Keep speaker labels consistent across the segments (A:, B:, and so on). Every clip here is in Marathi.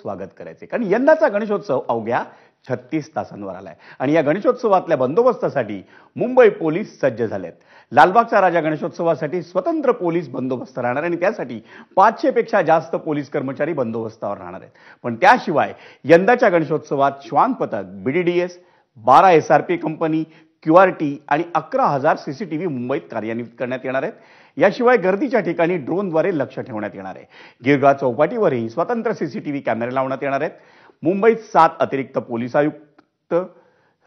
A: स्वागत करायचे, कारण यंदाचा गणेशोत्सव अवघ्या 36 तासांवर आलाय आणि या गणेशोत्सवातल्या बंदोबस्तासाठी मुंबई पोलीस सज्ज झालेत। लालबागचा राजा गणेशोत्सवासाठी स्वतंत्र पोलीस बंदोबस्त राहणार आणि त्यासाठी 500 पेक्षा जास्त पोलीस कर्मचारी बंदोबस्तावर राहणार आहेत। पण त्याशिवाय यंदाच्या गणेशोत्सवात श्वान पथक, बीडीडीएस, 12 एसआरपी कंपनी, क्यूआरटी आणि 11,000 सीसीटीव्ही मुंबईत कार्यान्वित करण्यात येणार आहेत। याशिवाय गर्दीच्या ठिकाणी ड्रोनद्वारे लक्ष ठेवण्यात येणार आहे। गिरगाव चौपाटीवरही स्वतंत्र सीसीटीव्ही कॅमेरे लावण्यात येणार आहेत। मुंबईत 7 अतिरिक्त पोलीस आयुक्त,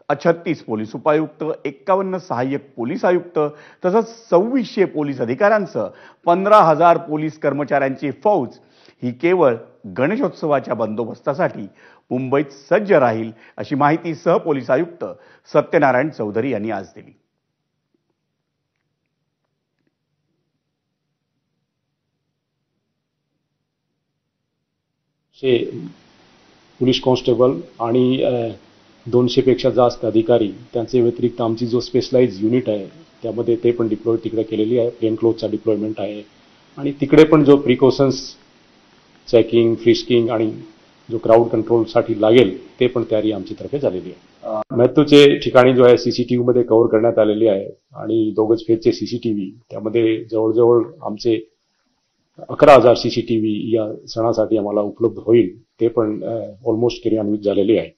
A: 36 पोलीस उपायुक्त, 51 सहाय्यक पोलीस आयुक्त तसंच 2600 पोलीस अधिकाऱ्यांसह 15,000 पोलीस कर्मचाऱ्यांची फौज ही केवळ गणेशोत्सवाच्या बंदोबस्तासाठी मुंबईत सज्ज राहील, अशी माहिती सहपोलीस आयुक्त सत्यनारायण चौधरी यांनी आज दिली।
B: पोलीस कॉन्स्टेबल आणि 200 पेक्षा जास्त अधिकारी, त्यांचे व्यतिरिक्त आमची जो स्पेशलाइज युनिट आहे त्यामध्ये ते पण डिप्लॉय तिकडे केलेली आहे। प्लेन क्लोथचा डिप्लॉयमेंट आहे आणि तिकडे पण जो प्रिकॉशन्स, चेकिंग, फ्रिस्किंग आणि जो क्राउड कंट्रोलसाठी लागेल ते पण तयारी आमची तर्फे झालेली आहे। महत्त्वाचे ठिकाणी जो आहे सीसीटीव्ही मध्ये कव्हर करण्यात आलेली आहे आणि 2 गज फेजचे सीसीटीव्ही, त्यामध्ये जवळजवळ आमचे 11,000 सीसीटीव्ही या सणासाठी आम्हाला उपलब्ध होईल, ते पण ऑलमोस्ट क्रियान्वित झालेले आहे।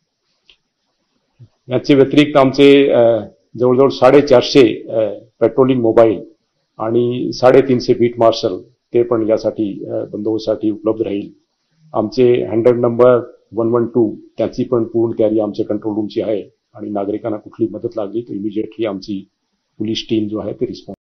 B: याचे व्यतिरिक्त आमचे जवळजवळ 450 पेट्रोलिंग मोबाईल आणि 350 बीट मार्शल ते पण यासाठी बंदोबस्तासाठी उपलब्ध राहील। आमचे 100 नंबर 112 त्याची पण पूर्ण तयारी आमच्या कंट्रोल रूमची आहे आणि नागरिकांना कुठली मदत लागली तर इमिजिएटली आमची पोलीस टीम जो आहे ते रिस्पॉन्स